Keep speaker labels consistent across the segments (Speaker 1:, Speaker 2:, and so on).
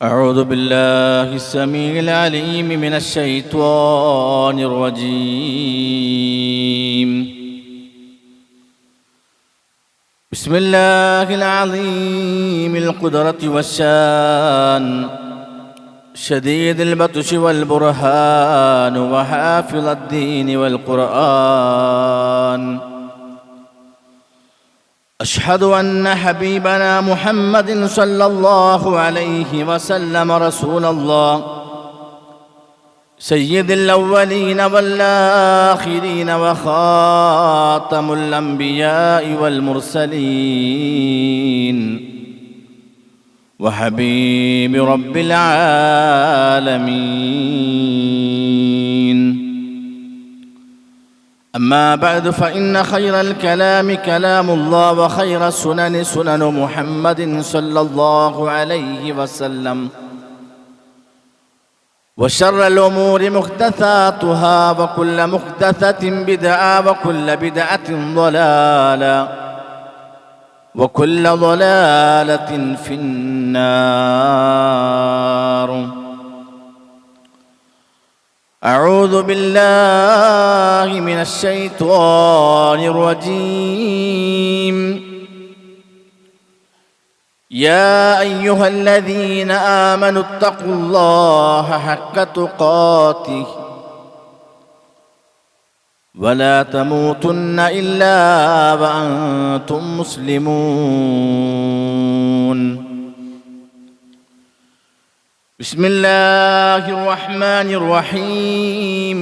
Speaker 1: أعوذ بالله السميع العليم من الشيطان الرجيم. بسم الله العظيم القدرة والشان، شديد البطش والبرهان، وحافظ الدين والقرآن. أشهد أن حبيبنا محمد صلى الله عليه وسلم رسول الله، سيد الأولين والآخرين، وخاتم الأنبياء والمرسلين، وحبيب رب العالمين. أما بعد، فإن خير الكلام كلام الله، وخير السنن سنن محمد صلى الله عليه وسلم، وشر الأمور محدثاتها، وكل محدثة بدعة، وكل بدعة ضلالة، وكل ضلالة في النار. أعوذ بالله من الشيطان الرجيم. يا أيها الذين آمنوا اتقوا الله حق تقاته، ولا تموتن إلا وأنتم مسلمون. بسم الله الرحمن الرحيم.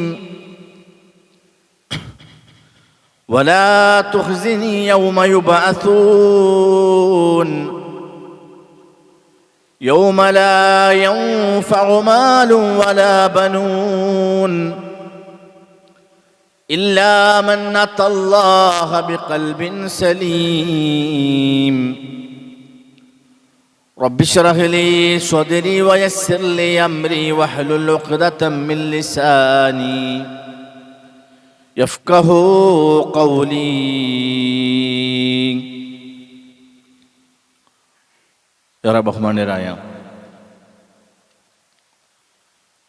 Speaker 1: ولا تخزني يوم يبعثون، يوم لا ينفع مال ولا بنون، إلا من أتى الله بقلب سليم. رب اشرح لي صدري ويسر لي أمري، واحلل عقدة من لساني يفقهوا قولي. ഏറെ ബഹുമാന്യരായ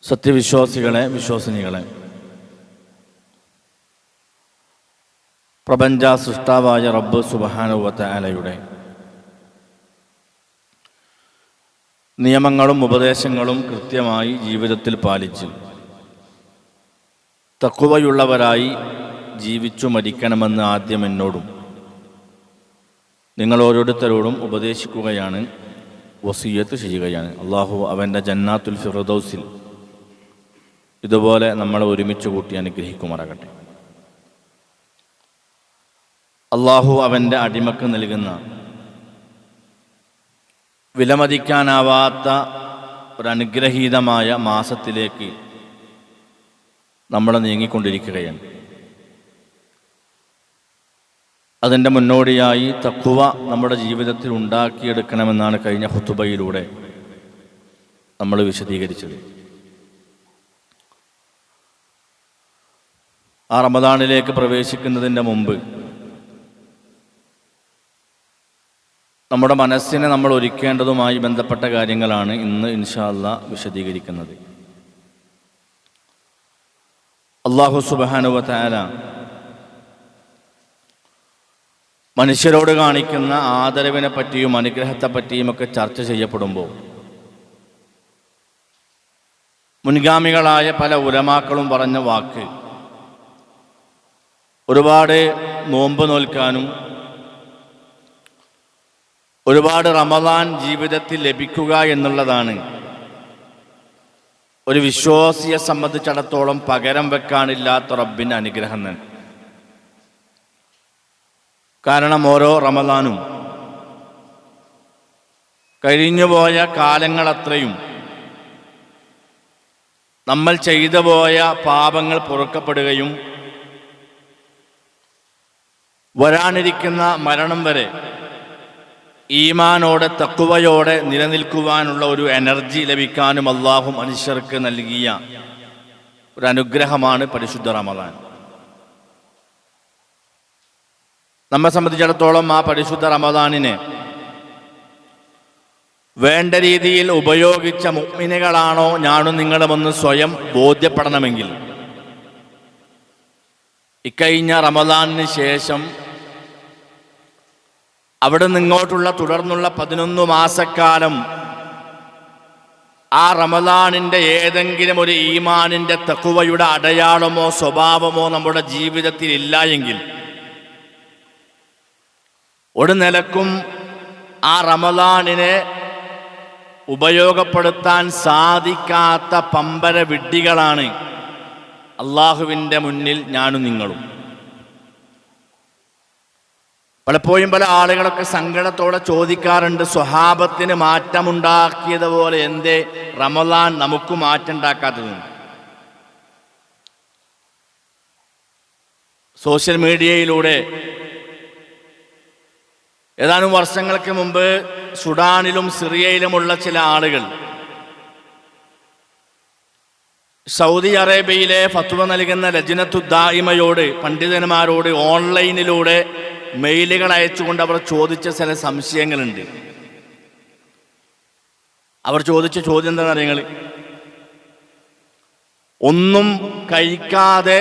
Speaker 1: സത്യവിശ്വാസികളെ, വിശ്വാസിനികളെ, പ്രപഞ്ച സൃഷ്ടാവായ റബ്ബ് സുബ്ഹാനഹു വ തആലയുടെ നിയമങ്ങളും ഉപദേശങ്ങളും കൃത്യമായി ജീവിതത്തിൽ പാലിച്ച് തഖ്വയുള്ളവരായി ജീവിച്ചു മരിക്കണമെന്ന് ആദ്യം എന്നോടും നിങ്ങൾ ഓരോരുത്തരോടും ഉപദേശിക്കുകയാണ്, വസിയ്യത്ത് ചെയ്യുകയാണ്. അള്ളാഹു അവൻ്റെ ജന്നാത്തുൽ ഫിർദൗസിൽ ഇതുപോലെ നമ്മളെ ഒരുമിച്ച് കൂട്ടി അനുഗ്രഹിക്കുമാറാകട്ടെ. അള്ളാഹു അവൻ്റെ അടിമക്ക് നൽകുന്ന വിലമതിക്കാനാവാത്ത ഒരനുഗ്രഹീതമായ മാസത്തിലേക്ക് നമ്മൾ നീങ്ങിക്കൊണ്ടിരിക്കുകയാണ്. അതിൻ്റെ മുന്നോടിയായി തഖ്വ നമ്മുടെ ജീവിതത്തിൽ ഉണ്ടാക്കിയെടുക്കണമെന്നാണ് കഴിഞ്ഞ ഖുതുബയിലൂടെ നമ്മൾ വിശദീകരിച്ചത്. ആ റമദാനിലേക്ക് പ്രവേശിക്കുന്നതിൻ്റെ മുമ്പ് നമ്മുടെ മനസ്സിനെ നമ്മൾ ഒരുക്കേണ്ടതുമായി ബന്ധപ്പെട്ട കാര്യങ്ങളാണ് ഇന്ന് ഇൻഷാ അല്ലാഹ് വിശദീകരിക്കുന്നത്. അല്ലാഹു സുബ്ഹാനഹു വ തആല മനുഷ്യരോട് കാണിക്കുന്ന ആദരവിനെ പറ്റിയും അനുഗ്രഹത്തെപ്പറ്റിയുമൊക്കെ ചർച്ച ചെയ്യപ്പെടുമ്പോൾ മുൻഗാമികളായ പല ഉലമാക്കളും പറഞ്ഞ വാക്ക് ഒരുപാട് നോമ്പ് നോൽക്കാനും ഒരുപാട് റമദാൻ ജീവിതത്തിൽ ലഭിക്കുക എന്നുള്ളതാണ് ഒരു വിശ്വാസിയെ സംബന്ധിച്ചിടത്തോളം പകരം വെക്കാനില്ലാത്ത റബ്ബിൻ്റെ അനുഗ്രഹം തന്നെ. കാരണം ഓരോ റമദാനും കഴിഞ്ഞുപോയ കാലങ്ങളത്രയും നമ്മൾ ചെയ്തു പോയ പാപങ്ങൾ പൊറുക്കപ്പെടുകയും വരാനിരിക്കുന്ന മരണം വരെ ഈമാനോടെ തഖ്വയോടെ നിലനിൽക്കുവാനുള്ള ഒരു എനർജി ലഭിക്കാനും അല്ലാഹു മനുഷ്യർക്ക് നൽകിയ ഒരു അനുഗ്രഹമാണ് പരിശുദ്ധ റമദാൻ. നമ്മെ സംബന്ധിച്ചിടത്തോളം ആ പരിശുദ്ധ റമദാനിനെ വേണ്ട രീതിയിൽ ഉപയോഗിച്ച മുഅ്മിനുകളാണോ ഞാനും നിങ്ങളുമൊന്ന് സ്വയം ബോധ്യപ്പെടണമെങ്കിൽ ഇക്കഴിഞ്ഞ റമദാനിന് ശേഷം അവിടെ നിന്നിങ്ങോട്ടുള്ള തുടർന്നുള്ള 11 മാസക്കാലം ആ റമദാനിൻ്റെ ഏതെങ്കിലും ഒരു ഈമാനിൻ്റെ തഖ്വയുടെ അടയാളമോ സ്വഭാവമോ നമ്മുടെ ജീവിതത്തിൽ ഇല്ല എങ്കിൽ ഒരു നിലക്കും ആ റമദാനിനെ ഉപയോഗപ്പെടുത്താൻ സാധിക്കാത്ത പമ്പര വിഡ്ഢികളാണ് അള്ളാഹുവിൻ്റെ മുന്നിൽ ഞാനും നിങ്ങളും. പലപ്പോഴും പല ആളുകളൊക്കെ സങ്കടത്തോടെ ചോദിക്കാറുണ്ട്, സ്വഹാബത്തിന് മാറ്റമുണ്ടാക്കിയതുപോലെ എന്തേ റമദാൻ നമുക്ക് മാറ്റമുണ്ടാക്കാത്തത്? സോഷ്യൽ മീഡിയയിലൂടെ ഏതാനും വർഷങ്ങൾക്ക് മുമ്പ് സുഡാനിലും സിറിയയിലുമുള്ള ചില ആളുകൾ സൗദി അറേബ്യയിലെ ഫത്വ നൽകുന്ന ലജ്നത്തു ദായിമയോട്, പണ്ഡിതന്മാരോട് ഓൺലൈനിലൂടെ മെയിലുകൾ അയച്ചുകൊണ്ട് അവർ ചോദിച്ച ചില സംശയങ്ങളുണ്ട്. അവർ ചോദിച്ച ചോദ്യം എന്താണെന്ന് അറിയങ്ങൾ? ഒന്നും കഴിക്കാതെ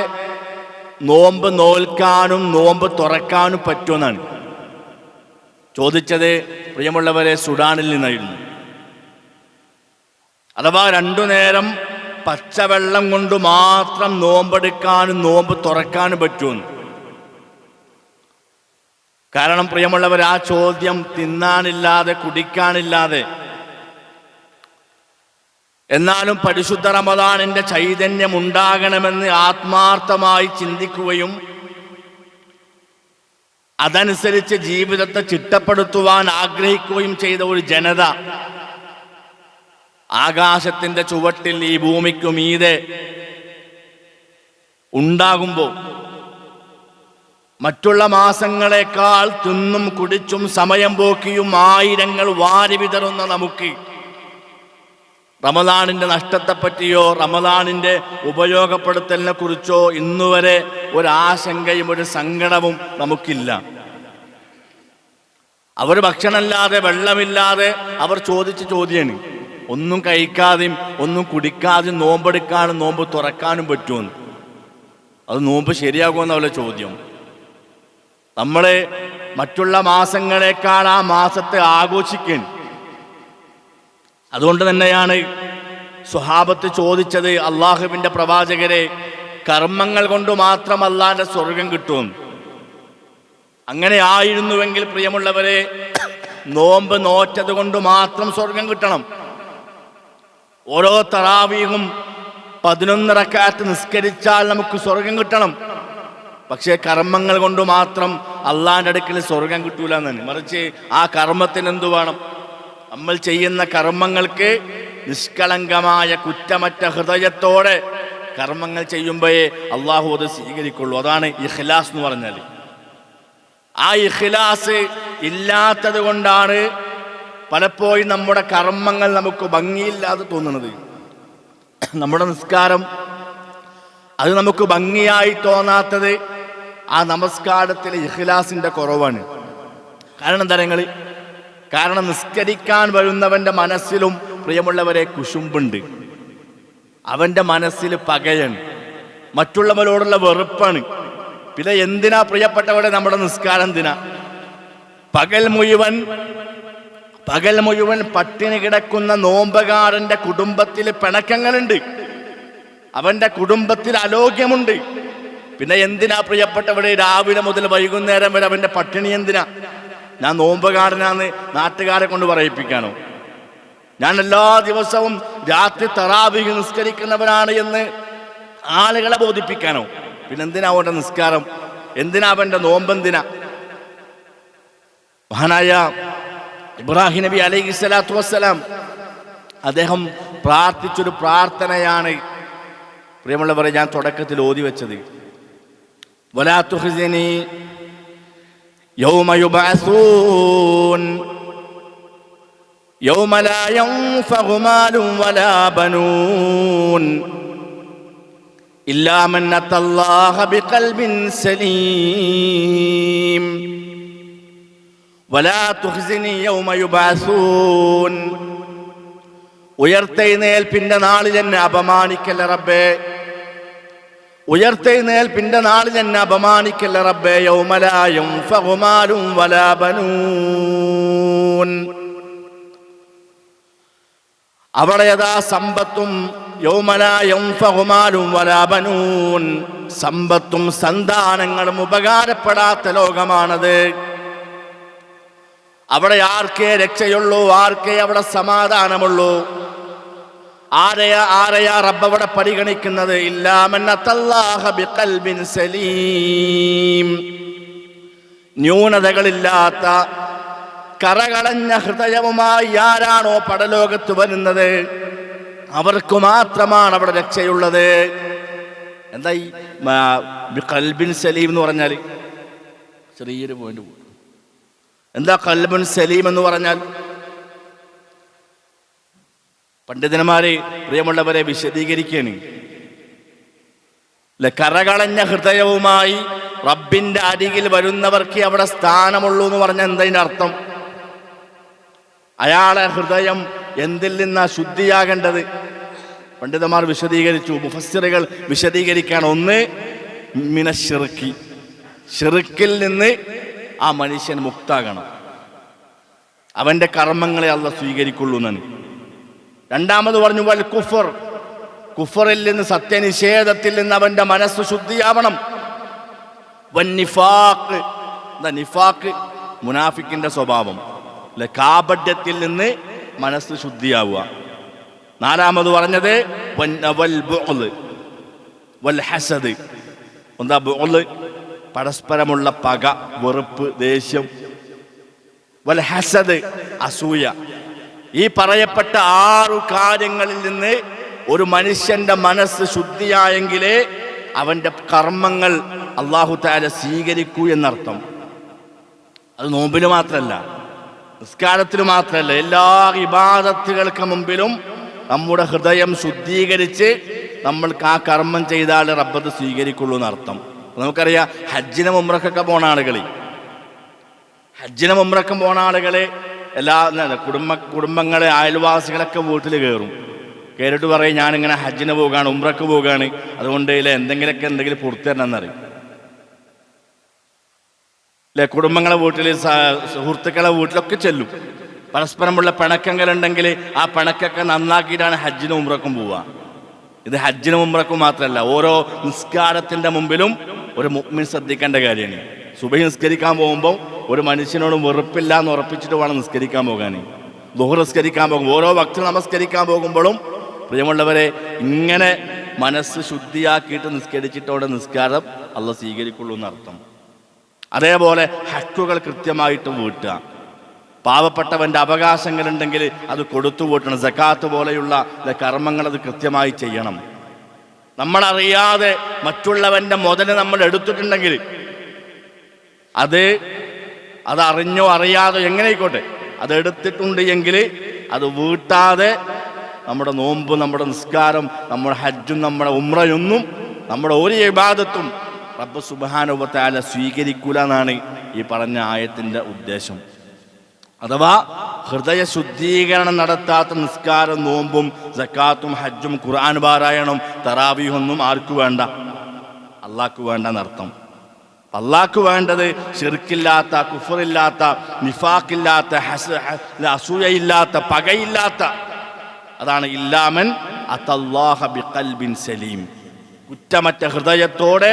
Speaker 1: നോമ്പ് നോൽക്കാനും നോമ്പ് തുറക്കാനും പറ്റുമെന്നാണ് ചോദിച്ചത്. പ്രിയമുള്ളവരെ, സുഡാനിൽ നിന്നായിരുന്നു. അഥവാ 2 നേരം പച്ചവെള്ളം കൊണ്ട് മാത്രം നോമ്പെടുക്കാനും നോമ്പ് തുറക്കാനും പറ്റുമെന്ന്. കാരണം പ്രിയമുള്ളവർ, ആ ചോദ്യം തിന്നാനില്ലാതെ കുടിക്കാനില്ലാതെ, എന്നാലും പരിശുദ്ധ റമദാനിൻ്റെ ചൈതന്യം ഉണ്ടാകണമെന്ന് ആത്മാർത്ഥമായി ചിന്തിക്കുകയും അതനുസരിച്ച് ജീവിതത്തെ ചിട്ടപ്പെടുത്തുവാൻ ആഗ്രഹിക്കുകയും ചെയ്ത ഒരു ജനത ആകാശത്തിൻ്റെ ചുവട്ടിൽ ഈ ഭൂമിക്കു മീതെ ഉണ്ടാകുമ്പോൾ മറ്റുള്ള മാസങ്ങളെക്കാൾ തിന്നും കുടിച്ചും സമയം പോക്കിയും ആയിരങ്ങൾ വാരി വിതറുന്ന നമുക്ക് റമദാനിൻ്റെ നഷ്ടത്തെപ്പറ്റിയോ റമദാനിൻ്റെ ഉപയോഗപ്പെടുത്തലിനെ കുറിച്ചോ ഇന്നുവരെ ഒരാശങ്കയും ഒരു സങ്കടവും നമുക്കില്ല. അവർ ഭക്ഷണമില്ലാതെ വെള്ളമില്ലാതെ അവർ ചോദിച്ച ചോദ്യമാണ്, ഒന്നും കഴിക്കാതെയും ഒന്നും കുടിക്കാതെയും നോമ്പെടുക്കാനും നോമ്പ് തുറക്കാനും പറ്റുമെന്ന്. അത് നോമ്പ് ശരിയാകുമെന്നുള്ള ചോദ്യം. നമ്മൾ മറ്റുള്ള മാസങ്ങളെക്കാൾ ആ മാസത്തെ ആഘോഷിക്കാൻ. അതുകൊണ്ട് തന്നെയാണ് സ്വഹാബത്ത് ചോദിച്ചത്, അള്ളാഹുവിൻ്റെ പ്രവാചകരെ, കർമ്മങ്ങൾ കൊണ്ട് മാത്രം അല്ലാഹുവിൻ്റെ സ്വർഗം കിട്ടുമെന്ന്. അങ്ങനെ ആയിരുന്നുവെങ്കിൽ പ്രിയമുള്ളവരെ, നോമ്പ് നോറ്റത് കൊണ്ട് മാത്രം സ്വർഗം കിട്ടണം. ഓരോ തറാവീഹും 11 റക്അത്ത് നിസ്കരിച്ചാൽ നമുക്ക് സ്വർഗം കിട്ടണം. പക്ഷേ കർമ്മങ്ങൾ കൊണ്ട് മാത്രം അള്ളാഹിൻ്റെ അടുക്കൽ സ്വർഗം കിട്ടൂല എന്നാണ്. മറിച്ച് ആ കർമ്മത്തിന് എന്തു വേണം? നമ്മൾ ചെയ്യുന്ന കർമ്മങ്ങൾക്ക് നിഷ്കളങ്കമായ കുറ്റമറ്റ ഹൃദയത്തോടെ കർമ്മങ്ങൾ ചെയ്യുമ്പോഴേ അള്ളാഹു അത് സ്വീകരിക്കുള്ളൂ. അതാണ് ഇഖ്ലാസ് എന്ന് പറഞ്ഞാൽ. ആ ഇഖ്ലാസ് ഇല്ലാത്തത് കൊണ്ടാണ് പലപ്പോഴും നമ്മുടെ കർമ്മങ്ങൾ നമുക്ക് ഭംഗിയില്ലാതെ തോന്നുന്നത്. നമ്മുടെ നിസ്കാരം അത് നമുക്ക് ഭംഗിയായി തോന്നാത്തത് ആ നമസ്കാരത്തിലെ ഇഖ്ലാസിൻ്റെ കുറവാണ്. കാരണം എന്താ നിങ്ങൾ? കാരണം നിസ്കരിക്കാൻ വരുന്നവൻ്റെ മനസ്സിലും പ്രിയമുള്ളവരെ കുശുമ്പുണ്ട്. അവൻ്റെ മനസ്സിൽ പകയാണ്, മറ്റുള്ളവരോടുള്ള വെറുപ്പാണ്. പിന്നെ എന്തിനാ പ്രിയപ്പെട്ടവരെ നമ്മുടെ നിസ്കാരം? എന്തിനാ? പകൽ മുഴുവൻ പട്ടിണി കിടക്കുന്ന നോമ്പുകാരൻ്റെ കുടുംബത്തിൽ പിണക്കങ്ങളുണ്ട്, അവൻ്റെ കുടുംബത്തിൽ അലോക്യമുണ്ട്. പിന്നെ എന്തിനാ പ്രിയപ്പെട്ടവരെ രാവിലെ മുതൽ വൈകുന്നേരം വരെ അവൻ്റെ പട്ടിണി? എന്തിനാ? ഞാൻ നോമ്പുകാരനാന്ന് നാട്ടുകാരെ കൊണ്ട് പറയിപ്പിക്കാനോ? ഞാൻ എല്ലാ ദിവസവും രാത്രി തറാവീഹ് നിസ്കരിക്കുന്നവനാണ് എന്ന് ആളുകളെ ബോധിപ്പിക്കാനോ? പിന്നെന്തിനാ അവൻ്റെ നിസ്കാരം? എന്തിനാ അവൻ്റെ നോമ്പെന്തിനാ? മഹാനായ ഇബ്രാഹിം നബി അലൈഹി സ്വലാത്തു വസ്സലാം അദ്ദേഹം പ്രാർത്ഥിച്ചൊരു പ്രാർത്ഥനയാണ് പ്രിയമുള്ളവരെ ഞാൻ തുടക്കത്തിൽ ഓതി വെച്ചത്. വലാ തുഖ്സിനി യൗമ യുബഅസൂൻ യൗമ ലാ യൻഫഉ മാലുൻ വലാ ബനൂൻ ഇല്ലാ മൻ അത്തല്ലാഹ ബിഖൽബിൻ സലീം വലാ തുഖ്സിനി യൗമ യുബഅസൂൻ ഉയർത്തെഴുന്നേൽപ്പിന്റെ നാളിൽ എന്നെ അപമാനിക്കല്ല റബ്ബേ, ഉയർത്തെഴുന്നേൽപ്പിന്റെ നാളിൽ എന്നെ അപമാനിക്കല്ല റബ്ബേ. യൗമ ലാ യൻഫഉ മാലും വലാ ബനൂൻ, അവിടെ യഥാ സമ്പത്തും, യൗമ ലാ യൻഫഉ മാലും വലാ ബനൂൻ, സമ്പത്തും സന്താനങ്ങളും ഉപകാരപ്പെടാത്ത ലോകമാണത്. അവിടെ ആർക്കേ രക്ഷയുള്ളൂ, ആർക്കേ അവിടെ സമാധാനമുള്ളൂ. ആരെയാ റബ്ബ് അവിടെ പരിഗണിക്കുന്നത്? ഇല്ലാ മൻ അത്തല്ലാഹ ബിഖൽബിൻ സലീം, ന്യൂനതകളില്ലാത്ത കറകളഞ്ഞ ഹൃദയവുമായി ആരാണോ പരലോകത്ത് വരുന്നത് അവർക്ക് മാത്രമാണ് അവിടെ രക്ഷയുള്ളത്. എന്താ ഈ ഖൽബിൻ സലീം എന്ന് പറഞ്ഞാൽ? ചെറിയൊരു പോയിന്റ്. എന്താ ഖൽബുൻ സലീം എന്ന് പറഞ്ഞാൽ? പണ്ഡിതന്മാരെ, പ്രിയമുള്ളവരെ, വിശദീകരിക്കുകയാണ്. കറകളഞ്ഞ ഹൃദയവുമായി റബ്ബിന്റെ അരികിൽ വരുന്നവർക്ക് അവിടെ സ്ഥാനമുള്ളൂ എന്ന് പറഞ്ഞാൽ എന്തതിൻ്റെ അർത്ഥം? അയാളെ ഹൃദയം എന്തിൽ നിന്നാ ശുദ്ധിയാകേണ്ടത്? പണ്ഡിതന്മാർ വിശദീകരിച്ചു, മുഫസ്സിറുകൾ വിശദീകരിക്കുകയാണ്. ഒന്ന്, മിനശ്ശിർക്കി, ഷിർക്കിൽ നിന്ന് ആ മനുഷ്യൻ മുക്താകണം, അവന്റെ കർമ്മങ്ങളെ അല്ലാഹു സ്വീകരിക്കുള്ളൂ എന്നാണ്. രണ്ടാമത് പറഞ്ഞു വൽ കുഫർ, കുഫറിൽ നിന്ന്, സത്യനിഷേധത്തിൽ നിന്ന് അവന്റെ മനസ്സ് ശുദ്ധിയാവണം. വൻ നിഫാഖ്, എന്താ നിഫാഖ്? മുനാഫിക്കിന്റെ സ്വഭാവം, കാപഢ്യത്തിൽ നിന്ന് മനസ്സ് ശുദ്ധിയാവുക. നാലാമത് പറഞ്ഞത് വൽ ബുഅ്ദ് വൽ ഹസദ്. എന്താ ബുഅ്ദ്? പരസ്പരമുള്ള പക, വെറുപ്പ്, ദേഷ്യം. വൽ ഹസദ്, അസൂയ. ഈ പറയപ്പെട്ട 6 കാര്യങ്ങളിൽ നിന്ന് ഒരു മനുഷ്യന്റെ മനസ്സ് ശുദ്ധിയായെങ്കിലേ അവന്റെ കർമ്മങ്ങൾ അല്ലാഹു തആല സ്വീകരിക്കൂ എന്നർത്ഥം. അത് നോമ്പിന് മാത്രമല്ല, നിസ്കാരത്തിന് മാത്രമല്ല, എല്ലാ ഇബാദത്തുകൾക്ക് മുമ്പിലും നമ്മുടെ ഹൃദയം ശുദ്ധീകരിച്ച് നമ്മൾക്ക് ആ കർമ്മം ചെയ്താൽ റബ്ബ് സ്വീകരിക്കുള്ളൂ എന്നർത്ഥം. നമുക്കറിയാം, ഹജ്ജിനും ഉംറക്കൊക്കെ പോണ ആളുകളെ, ഹജ്ജിനും ഉംറക്കും പോണ ആളുകളെ എല്ലാ കുടുംബങ്ങളെ, അയൽവാസികളൊക്കെ വീട്ടിൽ കയറും. കയറിയിട്ട് പറയും, ഞാനിങ്ങനെ ഹജ്ജിന് പോവുകയാണ്, ഉംറക്ക് പോവുകയാണ്, അതുകൊണ്ട് എന്തെങ്കിലും പുറത്തുതരണം എന്നറിയും. കുടുംബങ്ങളെ വീട്ടിൽ, സുഹൃത്തുക്കളെ വീട്ടിലൊക്കെ ചെല്ലും. പരസ്പരമുള്ള പിണക്കങ്ങളുണ്ടെങ്കിൽ ആ പിണക്കൊക്കെ നന്നാക്കിയിട്ടാണ് ഹജ്ജിനും ഉംറക്കും പോവുക. ഇത് ഹജ്ജിനും ഉംറക്കും മാത്രമല്ല, ഓരോ നിസ്കാരത്തിന്റെ മുമ്പിലും ഒരു മുഅ്മിൻ ശ്രദ്ധിക്കേണ്ട കാര്യമാണ്. സുബഹി നിസ്കരിക്കാൻ പോകുമ്പോൾ ഒരു മനുഷ്യനോടും വെറുപ്പില്ല എന്ന് ഉറപ്പിച്ചിട്ട് വേണം നിസ്കരിക്കാൻ പോകാൻ. ദുഹർ നിസ്കരിക്കാൻ പോകും, ഓരോ വക്ത് നമസ്കരിക്കാൻ പോകുമ്പോഴും പ്രിയമുള്ളവരെ, ഇങ്ങനെ മനസ്സ് ശുദ്ധിയാക്കിയിട്ട് നിസ്കരിച്ചിട്ടോടെ നിസ്കാരം അല്ലാഹു സ്വീകരിക്കുള്ളൂ എന്നർത്ഥം. അതേപോലെ ഹക്കുകൾ കൃത്യമായിട്ട് വീട്ടുക. പാവപ്പെട്ടവന്റെ അവകാശങ്ങളുണ്ടെങ്കിൽ അത് കൊടുത്തു വീട്ടണം. സക്കാത്ത് പോലെയുള്ള കർമ്മങ്ങൾ അത് കൃത്യമായി ചെയ്യണം. നമ്മളറിയാതെ മറ്റുള്ളവന്റെ മുതൽ നമ്മൾ എടുത്തിട്ടുണ്ടെങ്കിൽ അത് അറിഞ്ഞോ അറിയാതോ എങ്ങനെയായിക്കോട്ടെ, അത് എടുത്തിട്ടുണ്ട് എങ്കിൽ അത് വീട്ടാതെ നമ്മുടെ നോമ്പ്, നമ്മുടെ നിസ്കാരം, നമ്മുടെ ഹജ്ജും നമ്മുടെ ഉംറയൊന്നും, നമ്മുടെ ഒരു ഇബാദത്തും റബ്ബ് സുബ്ഹാനഹു വ തആല സ്വീകരിക്കൂല എന്നാണ് ഈ പറഞ്ഞ ആയത്തിന്റെ ഉദ്ദേശം. അഥവാ ഹൃദയ ശുദ്ധീകരണം നടത്താത്ത നിസ്കാരം, നോമ്പും, സക്കാത്തും, ഹജ്ജും, ഖുർആൻ പാരായണം, തറാവീഹൊന്നും ആർക്കു വേണ്ട? അള്ളാഹ്ക്ക് വേണ്ട എന്നർത്ഥം. അള്ളാഹ്ക്ക് വേണ്ടത് ശിർക്കില്ലാത്ത, കുഫറില്ലാത്ത, നിഫാഖില്ലാത്ത, അസൂയയില്ലാത്ത, പകയില്ലാത്ത, അതാണ് ഇല്ലാമൻ അത്തല്ലാഹ ബിഖൽബിൻ സലീം. കുറ്റമറ്റ ഹൃദയത്തോടെ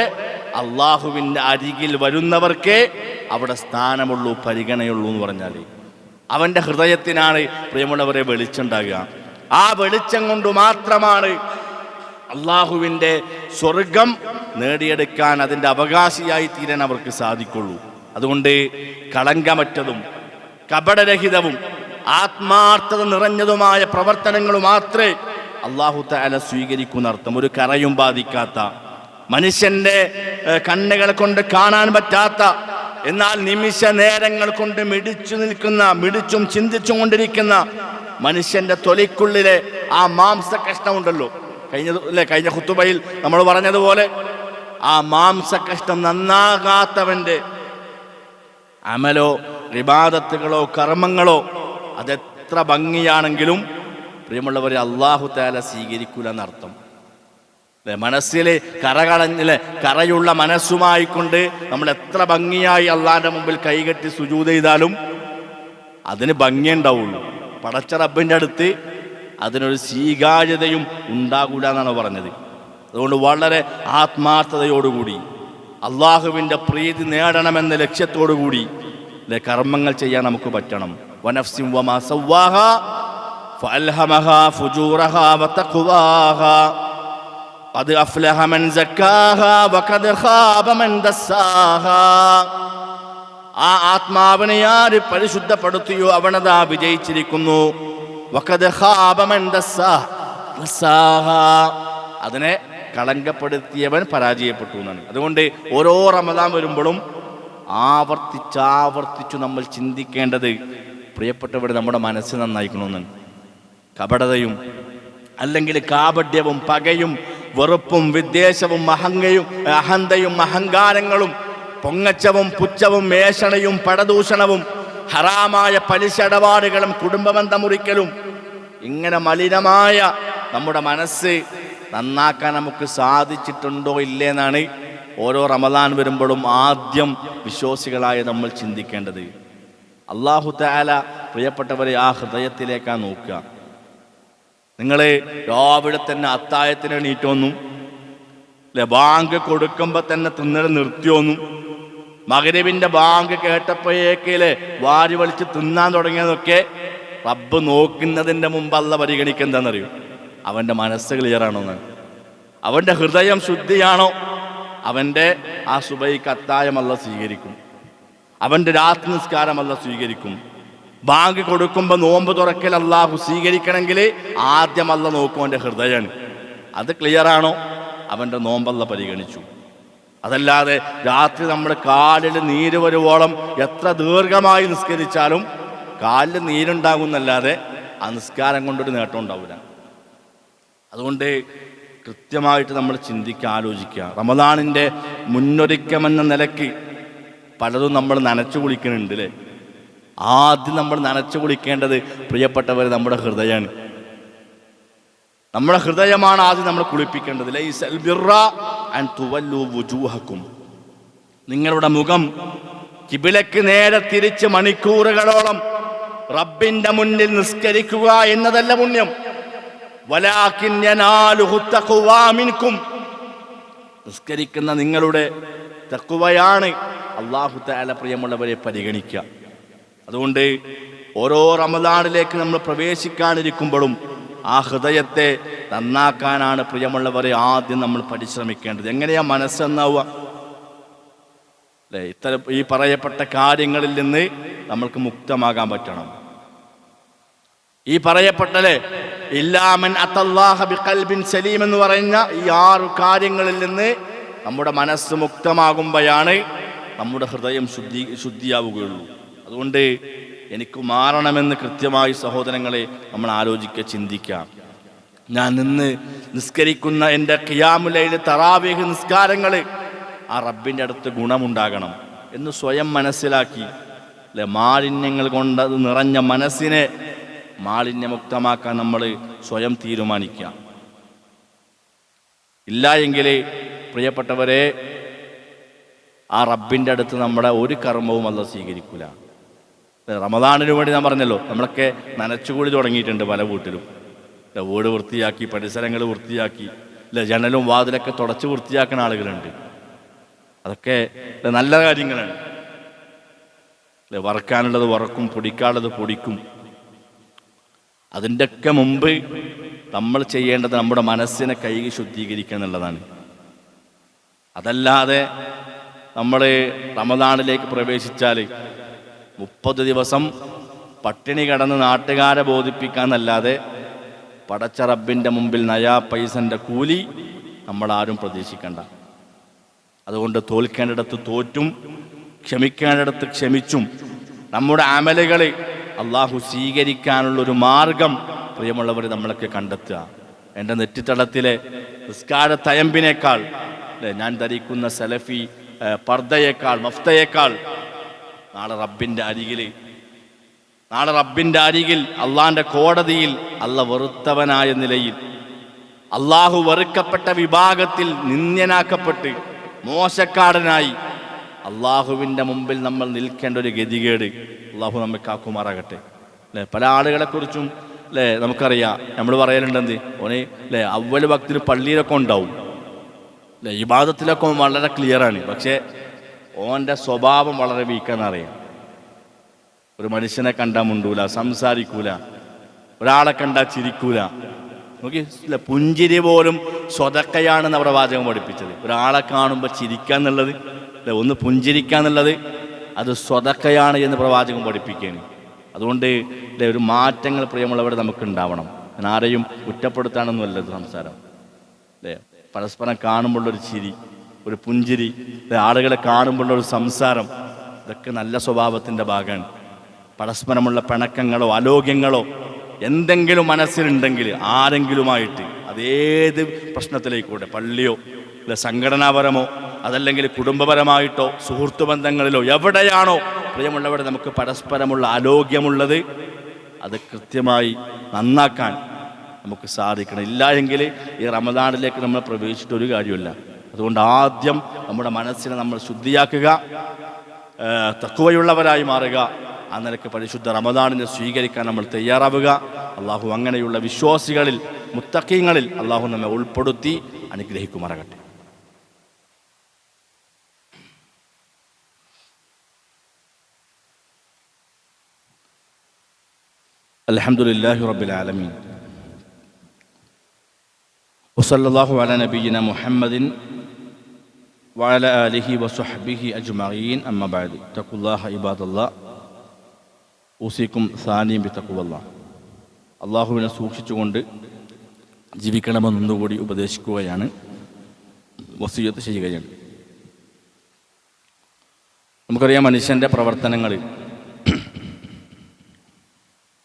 Speaker 1: അള്ളാഹുവിൻ്റെ അരികിൽ വരുന്നവർക്കേ അവിടെ സ്ഥാനമുള്ളൂ, പരിഗണയുള്ളൂ എന്ന് പറഞ്ഞാൽ അവൻ്റെ ഹൃദയത്തിനാണ് പ്രിയമുള്ളവരെ വെളിച്ചുണ്ടാകുക. ആ വെളിച്ചം കൊണ്ട് മാത്രമാണ് അള്ളാഹുവിൻ്റെ സ്വർഗം നേടിയെടുക്കാൻ, അതിൻ്റെ അവകാശിയായി തീരാൻ അവർക്ക് സാധിക്കുള്ളൂ. അതുകൊണ്ട് കളങ്കമറ്റതും കപടരഹിതവും ആത്മാർത്ഥത നിറഞ്ഞതുമായ പ്രവർത്തനങ്ങൾ മാത്രമേ അല്ലാഹു തആല സ്വീകരിക്കുന്ന അർത്ഥം. ഒരു കറയും ബാധിക്കാത്ത, മനുഷ്യന്റെ കണ്ണുകൾ കൊണ്ട് കാണാൻ പറ്റാത്ത, എന്നാൽ നിമിഷ നേരങ്ങൾ കൊണ്ട് മിടിച്ചും ചിന്തിച്ചും കൊണ്ടിരിക്കുന്ന മനുഷ്യന്റെ തൊലിക്കുള്ളിലെ ആ മാംസ കഷ്ണമുണ്ടല്ലോ, കഴിഞ്ഞ ഖുതുബയിൽ നമ്മൾ പറഞ്ഞതുപോലെ, ആ മാംസ കഷ്ണം നന്നാകാത്തവന്റെ അമലോ ഇബാദത്തുകളോ കർമ്മങ്ങളോ അതെത്ര ഭംഗിയാണെങ്കിലും പ്രിയമുള്ളവരെ അല്ലാഹു തആല സ്വീകരിക്കൂല എന്നർത്ഥം. മനസ്സിൽ കറയുള്ള മനസ്സുമായിക്കൊണ്ട് നമ്മൾ എത്ര ഭംഗിയായി അള്ളാഹിന്റെ മുമ്പിൽ കൈകെട്ടി സുജൂദ് ചെയ്താലും അതിന് ഭംഗിയുണ്ടാവുള്ളൂ. പടച്ച റബ്ബിൻ്റെ അടുത്ത് അതിനൊരു സ്വീകാര്യതയും ഉണ്ടാകൂല എന്നാണ് പറഞ്ഞത്. അതുകൊണ്ട് വളരെ ആത്മാർത്ഥതയോടുകൂടി അള്ളാഹുവിൻ്റെ പ്രീതി നേടണമെന്ന ലക്ഷ്യത്തോടുകൂടി കർമ്മങ്ങൾ ചെയ്യാൻ നമുക്ക് പറ്റണം. വനഫ്സിൻ വമാ സവ്വാഹാ ഫഅൽഹമഹാ ഫുജൂറഹാ വതഖ്വാഹാ ഖദ് അഫ്ലഹ മൻ സക്കാഹാ വഖദ് ഖാബ മൻ ദസ്സാഹാ. ആ ആത്മാവിനെ ആര് പരിശുദ്ധപ്പെടുത്തിയോ അവനതാ വിജയിച്ചിരിക്കുന്നു. വഖദ് ഖാബ മൻ ദസ്സാഹാ, അതിനെ കളങ്കപ്പെടുത്തിയവൻ പരാജയപ്പെട്ടു എന്നാണ്. അതുകൊണ്ട് ഓരോ റമദാൻ വരുമ്പോഴും ആവർത്തിച്ചാവർത്തിച്ചു നമ്മൾ ചിന്തിക്കേണ്ടത് പ്രിയപ്പെട്ടവർ നമ്മുടെ മനസ്സ് നന്നായിക്കണമെന്നാണ്. കപടതയും അല്ലെങ്കിൽ കാപട്യവും പകയും വെറുപ്പും വിദ്വേഷവും അഹന്തയും അഹങ്കാരങ്ങളും പൊങ്ങച്ചവും പുച്ഛവും മേഷണയും പടദൂഷണവും ഹറാമായ പലിശ ഇടപാടുകളും കുടുംബബന്ധം മുറിക്കലും ഇങ്ങനെ മലിനമായ നമ്മുടെ മനസ്സ് നന്നാക്കാൻ നമുക്ക് സാധിച്ചിട്ടുണ്ടോ ഇല്ലേന്നാണ് ഓരോ റമദാൻ വരുമ്പോഴും ആദ്യം വിശ്വാസികളായ നമ്മൾ ചിന്തിക്കേണ്ടത്. അല്ലാഹു തആല പ്രിയപ്പെട്ടവരെ ആ ഹൃദയത്തിലേക്കാണ് നോക്കുക. നിങ്ങൾ രാവിലെ തന്നെ അത്താഴത്തിന് എണീറ്റോന്നും ബാങ്ക് കൊടുക്കുമ്പോൾ തന്നെ തിന്നൽ നിർത്തിയോന്നും മഗ്‌രിബിന്റെ ബാങ്ക് കേട്ടപ്പോഴേക്കല്ലേ വാരി വലിച്ച് തിന്നാൻ തുടങ്ങിയതൊക്കെ റബ്ബ് നോക്കുന്നതിൻ്റെ മുമ്പ് അല്ലാഹ് പരിഗണിക്കുക എന്താണെന്നറിയോ? അവൻ്റെ മനസ്സ് ക്ലിയറാണോ എന്നാണ്. അവൻ്റെ ഹൃദയം ശുദ്ധിയാണോ? അവൻ്റെ ആ സുബഹിക്ക് അത്താഴം അല്ലാഹ് സ്വീകരിക്കും. അവൻ്റെ രാത്രി നിസ്കാരം അല്ലാഹ് സ്വീകരിക്കും. ബാങ്ക് കൊടുക്കുമ്പോൾ നോമ്പ് തുറക്കൽ അല്ലാഹു സ്വീകരിക്കണമെങ്കിൽ ആദ്യം അല്ലാഹ് നോക്കും അവൻ്റെ ഹൃദയമാണ്. അത് ക്ലിയറാണോ? അവൻ്റെ നോമ്പല്ല പരിഗണിച്ചു. അതല്ലാതെ രാത്രി നമ്മൾ കാലിൽ നീര് വരുവോളം എത്ര ദീർഘമായി നിസ്കരിച്ചാലും കാലിൽ നീരുണ്ടാകുന്നല്ലാതെ ആ നിസ്കാരം കൊണ്ടൊരു നേട്ടം ഉണ്ടാവില്ല. അതുകൊണ്ട് കൃത്യമായിട്ട് നമ്മൾ ചിന്തിക്കുക, ആലോചിക്കുക. റമദാനിൻ്റെ മുന്നൊരുക്കമെന്ന നിലയ്ക്ക് പലതും നമ്മൾ നനച്ചു കുളിക്കുന്നുണ്ട് അല്ലേ? ആദ്യം നമ്മൾ നനച്ചു കുളിക്കേണ്ടത് പ്രിയപ്പെട്ടവർ നമ്മുടെ ഹൃദയമാണ്. നമ്മുടെ ഹൃദയമാണ് ആദ്യം നമ്മൾ കുളിപ്പിക്കേണ്ടത്. ലൈസൽ ബിർറ അൻ തുവല്ലു വുജൂഹക്കും, നിങ്ങളുടെ മുഖം കിബിലക്ക് നേരെ തിരിച്ച് മണിക്കൂറുകളോളം റബ്ബിന്റെ മുന്നിൽ നിസ്കരിക്കുക എന്നതല്ല പുണ്യം. വലാകിൻ യനാലുഹു തഖ്വാ മിൻകും, നിസ്കരിക്കുന്ന നിങ്ങളുടെ തഖ്വയാണ് അല്ലാഹു തആല പ്രിയമുള്ളവരെ പരിഗണിക്കുക. അതുകൊണ്ട് ഓരോ റമദാനിലേക്ക് നമ്മൾ പ്രവേശിക്കാനിരിക്കുമ്പോഴും ആ ഹൃദയത്തെ നന്നാക്കാനാണ് പ്രിയമുള്ളവരെ ആദ്യം നമ്മൾ പരിശ്രമിക്കേണ്ടത്. എങ്ങനെയാ മനസ്സെന്നാവുക അല്ലേ? ഇത്തരം ഈ പറയപ്പെട്ട കാര്യങ്ങളിൽ നിന്ന് നമ്മൾക്ക് മുക്തമാകാൻ പറ്റണം. ഈ പറയപ്പെട്ടല്ലേ ഇല്ലാമൻ അത്തല്ലാഹ ബിഖൽബിൻ സലീം എന്ന് പറയുന്ന ഈ 6 കാര്യങ്ങളിൽ നിന്ന് നമ്മുടെ മനസ്സ് മുക്തമാകുമ്പോഴാണ് നമ്മുടെ ഹൃദയം ശുദ്ധിയാവുകയുള്ളൂ. അതുകൊണ്ട് എനിക്ക് മാറണമെന്ന് കൃത്യമായി സഹോദരങ്ങളെ നമ്മൾ ആലോചിക്കുക, ചിന്തിക്കാം. ഞാൻ നിന്ന് നിസ്കരിക്കുന്ന എൻ്റെ ഖിയാമുൽ ലൈൽ തറാവീഹ് നിസ്കാരങ്ങൾ ആ റബ്ബിൻ്റെ അടുത്ത് ഗുണമുണ്ടാകണം എന്ന് സ്വയം മനസ്സിലാക്കി അല്ലെ, മാലിന്യങ്ങൾ കൊണ്ട് അത് നിറഞ്ഞ മനസ്സിനെ മാലിന്യമുക്തമാക്കാൻ നമ്മൾ സ്വയം തീരുമാനിക്കുക. ഇല്ല എങ്കിൽ പ്രിയപ്പെട്ടവരെ ആ റബ്ബിൻ്റെ അടുത്ത് നമ്മുടെ ഒരു കർമ്മവും അല്ലാഹ് സ്വീകരിക്കൂല. റമദാനിന് വേണ്ടി ഞാൻ പറഞ്ഞല്ലോ, നമ്മളൊക്കെ നനച്ചുകൂടി തുടങ്ങിയിട്ടുണ്ട് പല വീട്ടിലും. വീട് വൃത്തിയാക്കി, പരിസരങ്ങൾ വൃത്തിയാക്കി, അല്ലെ ജനലും വാതിലൊക്കെ തുടച്ച് വൃത്തിയാക്കുന്ന ആളുകളുണ്ട്. അതൊക്കെ നല്ല കാര്യങ്ങളാണ് അല്ലെ. വറക്കാനുള്ളത് വറക്കും, പൊടിക്കാനുള്ളത് പൊടിക്കും. അതിൻ്റെയൊക്കെ മുമ്പ് നമ്മൾ ചെയ്യേണ്ടത് നമ്മുടെ മനസ്സിനെ കഴുകി ശുദ്ധീകരിക്കുക എന്നുള്ളതാണ്. അതല്ലാതെ നമ്മൾ റമദാനിലേക്ക് പ്രവേശിച്ചാൽ 30 ദിവസം പട്ടിണി കിടന്ന് നാട്ടുകാരെ ബോധിപ്പിക്കാന്നല്ലാതെ പടച്ച റബ്ബിൻ്റെ മുമ്പിൽ നയാ പൈസൻ്റെ കൂലി നമ്മളാരും പ്രതീക്ഷിക്കണ്ട. അതുകൊണ്ട് തോൽക്കേണ്ടിടത്ത് തോറ്റും ക്ഷമിക്കേണ്ടിടത്ത് ക്ഷമിച്ചും നമ്മുടെ അമലുകൾ അള്ളാഹു സ്വീകരിക്കാനുള്ളൊരു മാർഗം പ്രിയമുള്ളവർ നമ്മളൊക്കെ കണ്ടെത്തുക. എൻ്റെ നെറ്റിത്തടത്തിലെ നിസ്കാര തയമ്പിനേക്കാൾ ഞാൻ ധരിക്കുന്ന സലഫി പർദ്ദയേക്കാൾ മഫ്തയേക്കാൾ നാളെ റബ്ബിൻ്റെ അരികിൽ നാളെ റബ്ബിൻ്റെ അരികിൽ അള്ളാഹിൻ്റെ കോടതിയിൽ അള്ള വെറുത്തവനായ നിലയിൽ അള്ളാഹു വെറുക്കപ്പെട്ട വിഭാഗത്തിൽ നിന്ദ്യനാക്കപ്പെട്ട് മോശക്കാരനായി അള്ളാഹുവിൻ്റെ മുമ്പിൽ നമ്മൾ നിൽക്കേണ്ട ഒരു ഗതികേട് അള്ളാഹു നമ്മെ കാക്കുമാറാകട്ടെ. അല്ലേ, പല ആളുകളെക്കുറിച്ചും അല്ലേ നമുക്കറിയാം, നമ്മൾ പറയലുണ്ടെന്ത് ഓനെ അല്ലേ അവല് ഭക്തിന് പള്ളിയിലൊക്കെ ഉണ്ടാവും, അല്ലേ ഇബാദത്തിലൊക്കെ വളരെ ക്ലിയറാണ്, പക്ഷേ ഓൻ്റെ സ്വഭാവം വളരെ വീക്കാന്നറിയാം. ഒരു മനുഷ്യനെ കണ്ടാൽ മുണ്ടൂല, സംസാരിക്കൂല, ഒരാളെ കണ്ടാൽ ചിരിക്കൂല. നോക്കി ഇല്ല, പുഞ്ചിരി പോലും സ്വതക്കയാണെന്ന് പ്രവാചകൻ പഠിപ്പിച്ചത്. ഒരാളെ കാണുമ്പോൾ ചിരിക്കുക എന്നുള്ളത്, അല്ലെ ഒന്ന് പുഞ്ചിരിക്കുക എന്നുള്ളത് അത് സ്വതക്കയാണ് എന്ന് പ്രവാചകൻ പഠിപ്പിക്കുകയാണ്. അതുകൊണ്ട് അല്ലെ ഒരു മാറ്റങ്ങൾ പ്രിയമുള്ളവരെ നമുക്ക് ഉണ്ടാവണം. ഞാൻ ആരെയും കുറ്റപ്പെടുത്താനൊന്നുമല്ല ഇത് സംസാരം. അല്ലേ, പരസ്പരം കാണുമ്പോഴുള്ളൊരു ചിരി, ഒരു പുഞ്ചിരി, ആളുകളെ കാണുമ്പോഴുള്ളൊരു സംസാരം, ഇതൊക്കെ നല്ല സ്വഭാവത്തിൻ്റെ ഭാഗമാണ്. പരസ്പരമുള്ള പിണക്കങ്ങളോ അലോക്യങ്ങളോ എന്തെങ്കിലും മനസ്സിലുണ്ടെങ്കിൽ ആരെങ്കിലുമായിട്ട്, അതേത് പ്രശ്നത്തിലേക്കൂടെ, പള്ളിയോ അല്ല സംഘടനാപരമോ അതല്ലെങ്കിൽ കുടുംബപരമായിട്ടോ സുഹൃത്തു ബന്ധങ്ങളിലോ എവിടെയാണോ പ്രിയമുള്ളവരെ നമുക്ക് പരസ്പരമുള്ള ആലോക്യമുള്ളത്, അത് കൃത്യമായി നന്നാക്കാൻ നമുക്ക് സാധിക്കണം. ഇല്ല എങ്കിൽ ഈ റമദാനിലേക്ക് നമ്മൾ പ്രവേശിച്ചിട്ടൊരു കാര്യമില്ല. അതുകൊണ്ട് ആദ്യം നമ്മുടെ മനസ്സിനെ നമ്മൾ ശുദ്ധിയാക്കുക, തഖ്വയുള്ളവരായി മാറുക. ആ നിലയ്ക്ക് പരിശുദ്ധ റമദാനിനെ സ്വീകരിക്കാൻ നമ്മൾ തയ്യാറാവുക. അള്ളാഹു അങ്ങനെയുള്ള വിശ്വാസികളിൽ, മുത്തഖീങ്ങളിൽ അള്ളാഹു നമ്മെ ഉൾപ്പെടുത്തി അനുഗ്രഹിക്കുമാറാകട്ടെ. അൽഹംദുലില്ലാഹി റബ്ബിൽ ആലമീൻ വസല്ലല്ലാഹു അലാ നബിയ്യിനാ മുഹമ്മദിൻ വഅലാ ആലിഹി വസഹ്ബിഹി അജ്മഈൻ. അമ്മാ ബഅദ്. തഖുല്ലാഹ ഇബാദല്ലാഹ് ഊസിക്കും സാനിയും ബിത്തഖ്വല്ലാഹ്. അള്ളാഹുവിനെ സൂക്ഷിച്ചുകൊണ്ട് ജീവിക്കണമെന്നൊന്നുകൂടി ഉപദേശിക്കുകയാണ്, വസിയ്യത്ത് ചെയ്യുകയാണ്. നമുക്കറിയാം, മനുഷ്യൻ്റെ പ്രവർത്തനങ്ങൾ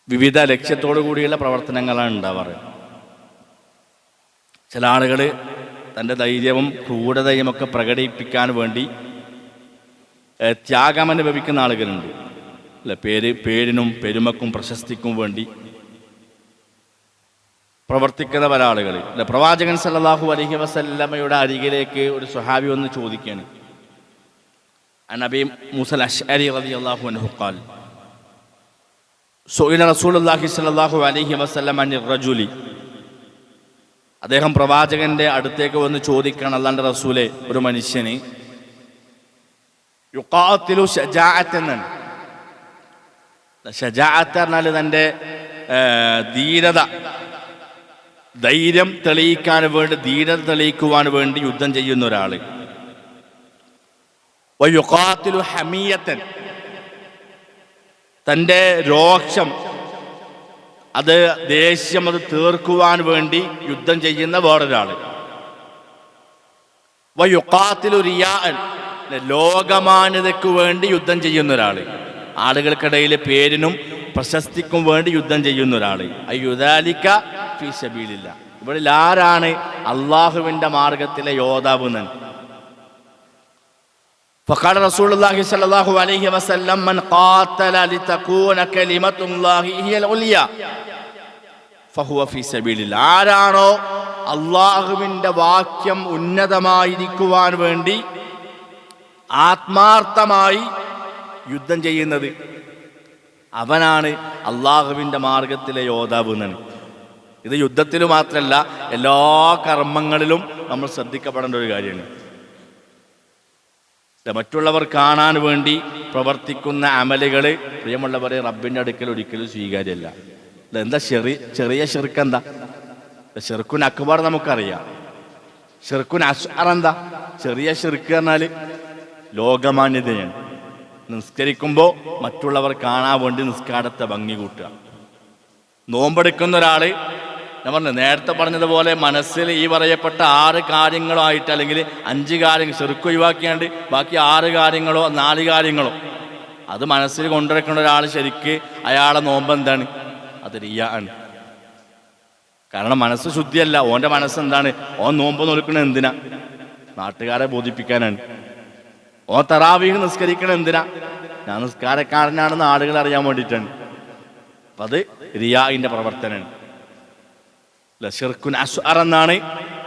Speaker 1: വിവിധ ലക്ഷ്യത്തോടു കൂടിയുള്ള പ്രവർത്തനങ്ങളാണ് ഉണ്ടാവാറ്. ചില ആളുകൾ തൻ്റെ ധൈര്യവും ക്രൂരതയുമൊക്കെ പ്രകടിപ്പിക്കാൻ വേണ്ടി ത്യാഗമനുഭവിക്കുന്ന ആളുകളുണ്ട്. അല്ല, പേരിനും പെരുമക്കും പ്രശസ്തിക്കും വേണ്ടി പ്രവർത്തിക്കുന്ന പല ആളുകൾ. അല്ല, പ്രവാചകൻ സല്ലല്ലാഹു അലൈഹി വസല്ലമയുടെ അരികിലേക്ക് ഒരു സ്വഹാബി വന്ന് ചോദിക്കുകയാണ്. നബി മൂസൽ അശ്അരി റളിയല്ലാഹു അൻഹു ഖാൽ സുഇല റസൂലുള്ളാഹി സ്വല്ലല്ലാഹു അലൈഹി വസല്ലം അനിർ റജുലി. അദ്ദേഹം പ്രവാചകന്റെ അടുത്തേക്ക് വന്ന് ചോദിക്കണം, അല്ലാഹുവിന്റെ റസൂലേ, ഒരു മനുഷ്യന് യുഖാതിലു ശജാഅത്തൻ, ഷജാഅത്ത് പറഞ്ഞാൽ തൻ്റെ ധീരത, ധൈര്യം തെളിയിക്കാൻ വേണ്ടി, ധീരത തെളിയിക്കുവാൻ വേണ്ടി യുദ്ധം ചെയ്യുന്ന ഒരാൾ. വയുഖാതിലു ഹമിയത്തൻ, തൻ്റെ രോക്ഷം, അത് ദേഷ്യം, അത് തീർക്കുവാൻ വേണ്ടി യുദ്ധം ചെയ്യുന്ന വേറൊരാൾ. വയുഖാതിലു റിയാഅൻ, ലോകമാന്യതയ്ക്ക് വേണ്ടി യുദ്ധം ചെയ്യുന്ന ഒരാൾ. ആളുകൾക്കിടയിൽ പേരിനും പ്രശസ്തിക്കും വേണ്ടി യുദ്ധം ചെയ്യുന്ന ഒരാൾ. അയ്യുദാലിക ഫീ സബീലില്ലാഹ്. ഇവിടെ ആരാണ് അള്ളാഹുവിൻ്റെ മാർഗത്തിലെ യോദ്ധാവ് എന്ന്? ഫഖാല റസൂലുള്ളാഹി സ്വല്ലല്ലാഹു അലൈഹി വസല്ലം മൻ ഖാതല ലിതകൂന കലിമത്തുല്ലാഹി ഹിയൽ ഉലിയ ഫഹുവ ഫീ സബീലില്ലാഹ്. ആരാണോ അള്ളാഹുവിൻ്റെ വാക്യം ഉന്നതമായിരിക്കുവാൻ വേണ്ടി ആത്മാർത്ഥമായി യുദ്ധം ചെയ്യുന്നത്, അവനാണ് അള്ളാഹുവിൻ്റെ മാർഗത്തിലെ യോദ്ധാവ് എന്നാണ്. ഇത് യുദ്ധത്തിൽ മാത്രമല്ല, എല്ലാ കർമ്മങ്ങളിലും നമ്മൾ ശ്രദ്ധിക്കപ്പെടേണ്ട ഒരു കാര്യമാണ്. മറ്റുള്ളവർ കാണാൻ വേണ്ടി പ്രവർത്തിക്കുന്ന അമലുകൾ പ്രിയമുള്ളവരെ റബ്ബിൻ്റെ അടുക്കൽ ഒരിക്കലും സ്വീകാര്യമല്ല. എന്താ ചെറിയ ഷിർക്ക്? എന്താ ഷിർക്കുൻ അക്ബർ? നമുക്കറിയാം. ഷിർക്കുൻ അസ്ഗർ എന്താ? ചെറിയ ഷിർക്ക് പറഞ്ഞാൽ ലോകമാന്യതയാണ്. നിസ്കരിക്കുമ്പോൾ മറ്റുള്ളവർ കാണാൻ വേണ്ടി നിസ്കാരത്തെ ഭംഗി കൂട്ടുക. നോമ്പെടുക്കുന്ന ഒരാൾ, ഞാൻ പറഞ്ഞു നേരത്തെ പറഞ്ഞതുപോലെ, മനസ്സിൽ ഈ പറയപ്പെട്ട 6 കാര്യങ്ങളോ ആയിട്ട്, അല്ലെങ്കിൽ 5 കാര്യങ്ങൾ ഷിർക്ക് ഒഴിവാക്കിയാണ്ട് ബാക്കി 6 കാര്യങ്ങളോ 4 കാര്യങ്ങളോ അത് മനസ്സിൽ കൊണ്ടുവരേക്കുന്ന ഒരാൾ, ശരിക്ക് അയാളെ നോമ്പ് എന്താണ്? അത് റിയാ ആണ്. കാരണം മനസ്സ് ശുദ്ധിയല്ല. ഓൻ്റെ മനസ്സെന്താണ്? ഓൻ നോമ്പ് നോൽക്കണത് എന്തിനാ? നാട്ടുകാരെ ബോധിപ്പിക്കാനാണ്. ഓൻ തറാവീഹ് നിസ്കരിക്കണത് എന്തിനാ? ഞാൻ നിസ്കാരക്കാരനാണെന്ന് ആളുകൾ അറിയാൻ വേണ്ടിയിട്ടാണ്. അപ്പം അത് റിയാഇൻ്റെ പ്രവർത്തനമാണ്. ഷിർക്കുൻ അസ്അർ എന്നാണ്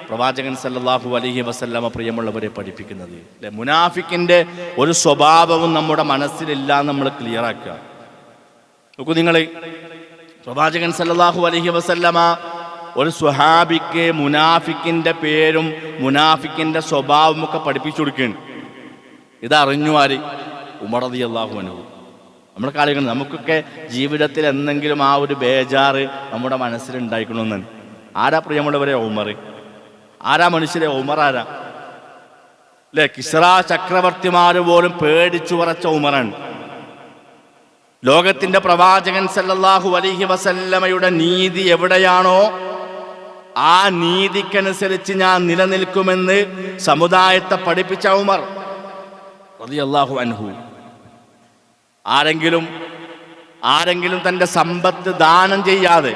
Speaker 1: പ്രവാചകൻ സല്ലല്ലാഹു അലൈഹി വസല്ലമ പ്രിയമുള്ളവരെ പഠിപ്പിക്കുന്നത്. അല്ലെ, മുനാഫിക്കിൻ്റെ ഒരു സ്വഭാവവും നമ്മുടെ മനസ്സിലില്ല എന്ന് നമ്മൾ ക്ലിയർ ആക്കുക. നോക്കൂ നിങ്ങൾ, പ്രവാചകൻ സല്ലല്ലാഹു അലൈഹി വസല്ലമ ഒരു സ്വഹാബിക്ക് മുനാഫിക്കിൻ്റെ പേരും മുനാഫിക്കിൻ്റെ സ്വഭാവവും ഒക്കെ പഠിപ്പിച്ചു കൊടുക്കുകയാണ്. ഇതറിഞ്ഞു ആര്? ഉമർ റളിയല്ലാഹു അൻഹു. നമ്മുടെ കാലുകൾ നമുക്കൊക്കെ ജീവിതത്തിൽ എന്തെങ്കിലും ആ ഒരു ബേജാറ് നമ്മുടെ മനസ്സിലുണ്ടായിക്കണമെന്നാണ്. ആരാ പ്രിയമുള്ളവരെ? ഉമർ. ആരാ മനുഷ്യരെ? ഉമർ ആരാ? അല്ലെ, കിസ്റ ചക്രവർത്തിമാര് പോലും പേടിച്ചു പറച്ച ഉമറാണ്. ലോകത്തിന്റെ പ്രവാചകൻ സല്ലല്ലാഹു അലൈഹി വസല്ലമയുടെ നീതി എവിടെയാണോ ആ നീതിക്കനുസരിച്ച് ഞാൻ നിലനിൽക്കുമെന്ന് സമുദായത്തെ പഠിപ്പിച്ച ഉമർ റളിയല്ലാഹു അൻഹു. ആരെങ്കിലും തൻ്റെ സമ്പത്ത് ദാനം ചെയ്യാതെ,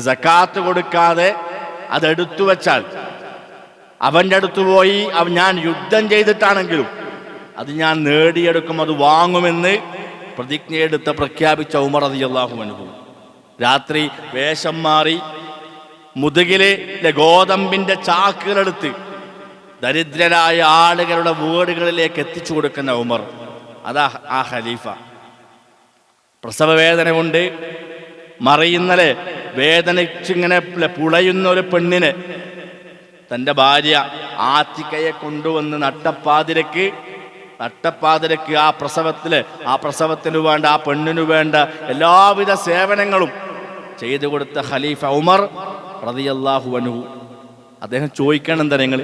Speaker 1: സക്കാത്ത് കൊടുക്കാതെ അതെടുത്തു വെച്ചാൽ, അവൻ്റെ അടുത്ത് പോയി ഞാൻ യുദ്ധം ചെയ്തിട്ടാണെങ്കിലും അത് ഞാൻ നേടിയെടുക്കും, അത് വാങ്ങുമെന്ന് പ്രതിജ്ഞയെടുത്ത് പ്രഖ്യാപിച്ച ഉമർ റളിയല്ലാഹു അൻഹു രാത്രി വേഷം മാറി മുതുകിലെ ഗോതമ്പിൻ്റെ ചാക്കുകളെടുത്ത് ദരിദ്രരായ ആളുകളുടെ വീടുകളിലേക്ക് എത്തിച്ചു കൊടുക്കുന്ന ഉമർ. അതാ ആ ഖലീഫ. പ്രസവ വേദന കൊണ്ട് മറിയുന്നലെ വേദനിച്ചിങ്ങനെ പുളയുന്ന ഒരു പെണ്ണിനെ തൻ്റെ ഭാര്യ ആത്തിക്കയെ കൊണ്ടുവന്ന് നട്ടപ്പാതിരക്ക് ആ പ്രസവത്തിന് വേണ്ട, ആ പെണ്ണിനു വേണ്ട എല്ലാവിധ സേവനങ്ങളും ചെയ്തു കൊടുത്ത ഖലീഫ ഉമർ റളിയല്ലാഹു അൻഹു. അദ്ദേഹം ചോദിക്കണം, എന്താ നിങ്ങൾ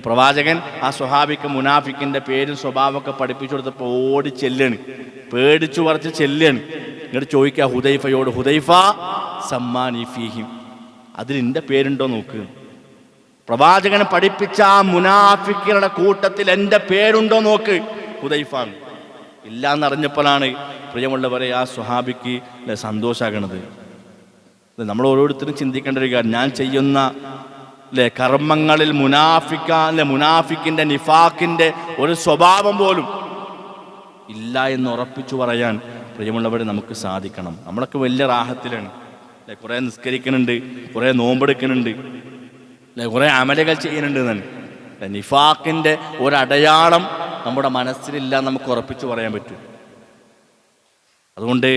Speaker 1: പ്രവാചകൻ ആ സ്വഹാബിക്ക് മുനാഫിക്കിൻ്റെ പേരും സ്വഭാവമൊക്കെ പഠിപ്പിച്ചു കൊടുത്തപ്പോൾ ഓടി ചെല്ലാണ്, പേടിച്ചു പറിച്ച് ചെല്ലാണ്. ഇങ്ങോട്ട് ചോദിക്കുക ഹുദൈഫയോട്, ഹുദൈഫ സമ്മാനി ഫീഹിം, അതിൽ എൻ്റെ പേരുണ്ടോ നോക്ക്. പ്രവാചകൻ പഠിപ്പിച്ച ആ മുനാഫിക്കുകളുടെ കൂട്ടത്തിൽ എൻ്റെ പേരുണ്ടോ നോക്ക് ഹുദൈഫ. ഇല്ല എന്നറിഞ്ഞപ്പോഴാണ് പ്രിയമുള്ളവരെ ആ സ്വഹാബിക്ക് സന്തോഷമാകണത്. നമ്മൾ ഓരോരുത്തരും ചിന്തിക്കേണ്ട ഒരു കാര്യം, ഞാൻ ചെയ്യുന്ന കർമ്മങ്ങളിൽ മുനാഫിക്കിൻ്റെ നിഫാക്കിൻ്റെ ഒരു സ്വഭാവം പോലും ഇല്ല എന്ന് ഉറപ്പിച്ചു പറയാൻ പ്രിയമുള്ളവരെ നമുക്ക് സാധിക്കണം. നമ്മളൊക്കെ വലിയ റാഹത്തിലാണ്. കുറേ നിസ്കരിക്കുന്നുണ്ട്, കുറേ നോമ്പെടുക്കുന്നുണ്ട്, കുറേ അമലുകൾ ചെയ്യുന്നുണ്ട് എന്നാണ്. നിഫാക്കിൻ്റെ ഒരടയാളം നമ്മുടെ മനസ്സിലില്ല നമുക്ക് ഉറപ്പിച്ചു പറയാൻ പറ്റും. അതുകൊണ്ട്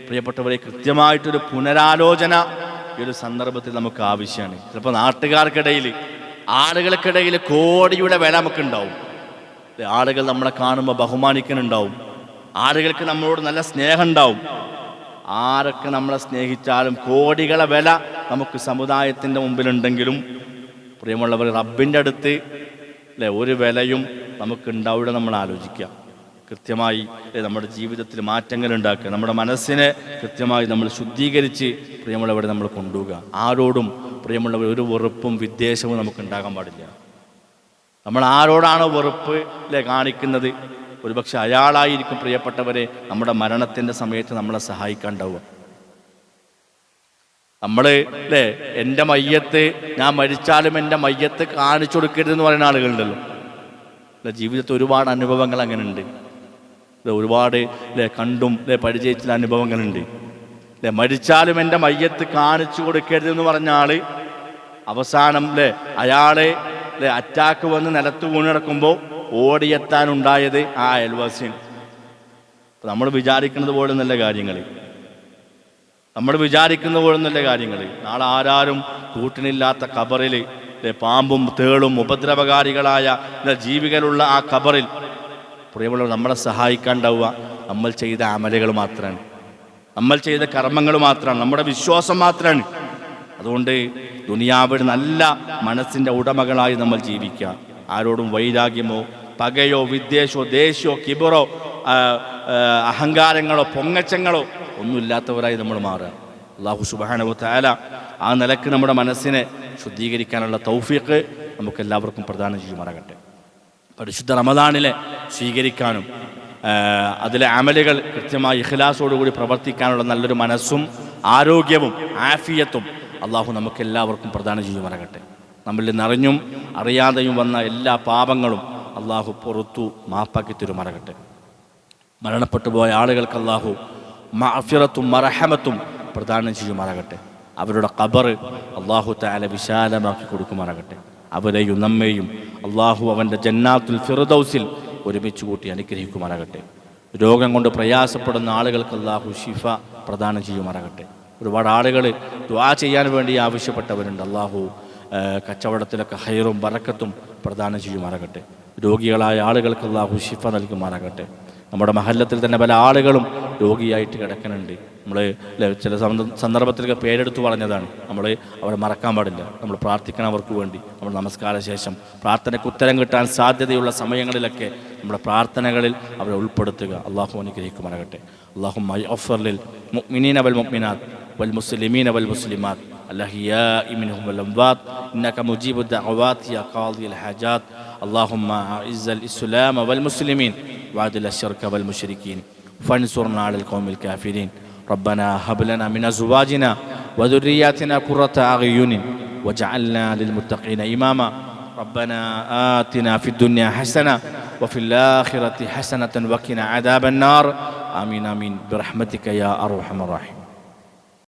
Speaker 1: പ്രിയപ്പെട്ടവരെ, കൃത്യമായിട്ടൊരു പുനരാലോചന ഈ ഒരു സന്ദർഭത്തിൽ നമുക്ക് ആവശ്യമാണ്. ചിലപ്പോൾ നാട്ടുകാർക്കിടയിൽ, ആളുകൾക്കിടയിൽ കോടിയുടെ വില നമുക്കുണ്ടാവും. ആളുകൾ നമ്മളെ കാണുമ്പോൾ ബഹുമാനിക്കുന്നുണ്ടാവും, ആളുകൾക്ക് നമ്മളോട് നല്ല സ്നേഹം ഉണ്ടാവും. ആരൊക്കെ നമ്മളെ സ്നേഹിച്ചാലും കോടികളെ വില നമുക്ക് സമുദായത്തിൻ്റെ മുമ്പിലുണ്ടെങ്കിലും പ്രിയമുള്ളവർ, റബ്ബിൻ്റെ അടുത്ത് ഒരു വിലയും നമുക്കുണ്ടാവില്ല. നമ്മൾ ആലോചിക്കുക, കൃത്യമായി നമ്മുടെ ജീവിതത്തിൽ മാറ്റങ്ങൾ ഉണ്ടാക്കുക, നമ്മുടെ മനസ്സിനെ കൃത്യമായി നമ്മൾ ശുദ്ധീകരിച്ച് പ്രിയമുള്ളവരെ നമ്മൾ കൊണ്ടുപോകുക. ആരോടും പ്രിയമുള്ളവർ ഒരു വെറുപ്പും വിദ്വേഷവും നമുക്ക് ഉണ്ടാകാൻ പാടില്ല. നമ്മൾ ആരോടാണോ വെറുപ്പ് കാണിക്കുന്നത്, ഒരുപക്ഷെ അയാളായിരിക്കും പ്രിയപ്പെട്ടവരെ നമ്മുടെ മരണത്തിൻ്റെ സമയത്ത് നമ്മളെ സഹായിക്കാണ്ടാവുക. നമ്മൾ എൻ്റെ മയ്യത്ത്, ഞാൻ മരിച്ചാലും എൻ്റെ മയ്യത്ത് കാണിച്ചു കൊടുക്കരുതെന്ന് പറയുന്ന ആളുകളുണ്ടല്ലോ. ജീവിതത്തിൽ ഒരുപാട് അനുഭവങ്ങൾ അങ്ങനെ ഉണ്ട്. ഒരുപാട് കണ്ടും പരിചയിച്ച അനുഭവങ്ങളുണ്ട്. മരിച്ചാലും എൻ്റെ മയ്യത്ത് കാണിച്ചു കൊടുക്കരുതെന്ന് പറഞ്ഞ ആള് അവസാനം അയാളെ അറ്റാക്ക് വന്ന് നിലത്ത് വീണിടക്കുമ്പോൾ ഓടിയെത്താനുണ്ടായത് ആ അയൽവാസിയാണ്. നമ്മൾ വിചാരിക്കുന്നത് പോലെ നല്ല കാര്യങ്ങൾ, നാളെ ആരാരും കൂട്ടിനില്ലാത്ത ഖബറിൽ പാമ്പും തേളും ഉപദ്രവകാരികളായ ജീവികളുള്ള ആ ഖബറിൽ പ്രിയമുള്ളവർ നമ്മളെ സഹായിക്കാണ്ടാവുക നമ്മൾ ചെയ്ത അമലുകൾ മാത്രമാണ്, നമ്മൾ ചെയ്ത കർമ്മങ്ങൾ മാത്രമാണ്, നമ്മുടെ വിശ്വാസം മാത്രമാണ്. അതുകൊണ്ട് ദുനിയാവിൽ നല്ല മനസ്സിൻ്റെ ഉടമകളായി നമ്മൾ ജീവിക്കുക. ആരോടും വൈരാഗ്യമോ പകയോ വിദ്വേഷമോ ദേഷ്യമോ കിബറോ അഹങ്കാരങ്ങളോ പൊങ്ങച്ചങ്ങളോ ഒന്നുമില്ലാത്തവരായി നമ്മൾ മാറുക. അല്ലാഹു സുബ്ഹാനഹു വ തആല ആ നിലക്ക് നമ്മുടെ മനസ്സിനെ ശുദ്ധീകരിക്കാനുള്ള തൗഫീഖ് നമുക്കെല്ലാവർക്കും പ്രദാനം ചെയ്യുമാറാകട്ടെ. പരിശുദ്ധ റമദാനിലെ സ്വീകരിക്കാനും അതിലെ അമലുകൾ കൃത്യമായി ഇഖ്ലാസോടുകൂടി പ്രവർത്തിക്കാനുള്ള നല്ലൊരു മനസ്സും ആരോഗ്യവും ആഫിയത്തും അള്ളാഹു നമുക്കെല്ലാവർക്കും പ്രദാനം ചെയ്യുമാറാകട്ടെ. നമ്മളിൽ നിറഞ്ഞും അറിയാതെയും വന്ന എല്ലാ പാപങ്ങളും അള്ളാഹു പുറത്തു മാപ്പാക്കി തരുമാറാകട്ടെ. മരണപ്പെട്ടു പോയ ആളുകൾക്ക് അള്ളാഹു മഅഫിറത്തും മർഹമത്തും പ്രദാനം ചെയ്യുമാറാകട്ടെ. അവരുടെ ഖബർ അല്ലാഹു തആല വിശാലമാക്കി കൊടുക്കുമാറാകട്ടെ. അവരെയും നമ്മെയും അല്ലാഹു അവൻ്റെ ജന്നാത്തുൽ ഫിർദൗസിൽ ഒരുമിച്ച് കൂട്ടി അനുഗ്രഹിക്കുമാറാകട്ടെ. രോഗം കൊണ്ട് പ്രയാസപ്പെടുന്ന ആളുകൾക്ക് അല്ലാഹു ശിഫ പ്രദാനം ചെയ്യുമാറാകട്ടെ. ഒരുപാട് ആളുകൾ ദുആ ചെയ്യാൻ വേണ്ടി ആവശ്യപ്പെട്ടവരുണ്ട്. അല്ലാഹു കച്ചവടത്തിലൊക്കെ ഹൈറും ബറക്കത്തും പ്രദാനം ചെയ്യുമാറാകട്ടെ. രോഗികളായ ആളുകൾക്ക് അല്ലാഹു ശിഫ നൽകുമാറാകട്ടെ. നമ്മുടെ മഹല്ലത്തിൽ തന്നെ പല ആളുകളും രോഗിയായിട്ട് കിടക്കുന്നുണ്ട്. നമ്മൾ ചില സന്ദർഭത്തിലൊക്കെ പേരെടുത്ത് പറഞ്ഞതാണ്. നമ്മൾ അവരെ മറക്കാൻ പാടില്ല. നമ്മൾ പ്രാർത്ഥിക്കണം അവർക്ക് വേണ്ടി. നമ്മൾ നമസ്കാര ശേഷം പ്രാർത്ഥനയ്ക്ക് ഉത്തരം കിട്ടാൻ സാധ്യതയുള്ള സമയങ്ങളിലൊക്കെ നമ്മുടെ പ്രാർത്ഥനകളിൽ അവരെ ഉൾപ്പെടുത്തുക. അല്ലാഹു അനുഗ്രഹിക്കുമാറാകട്ടെ. അല്ലാഹുമ്മ ഗ്ഫിർ ലിൽ മുഅ്മിനീന വൽ മുഅ്മിനാത്ത് വൽ മുസ്ലിമീന വൽ മുസ്ലിമാത്ത് الأحياء منهم والأموات إنك مجيب الدعوات يا قاضي الحاجات اللهم أعز الإسلام والمسلمين وأذل الشرك والمشركين فانصرنا على القوم الكافرين ربنا هب لنا من أزواجنا وذرياتنا قرة أعين واجعلنا للمتقين إماما ربنا آتنا في الدنيا حسنة وفي الآخرة حسنة وقنا عذاب النار آمين آمين برحمتك يا أرحم الراحمين.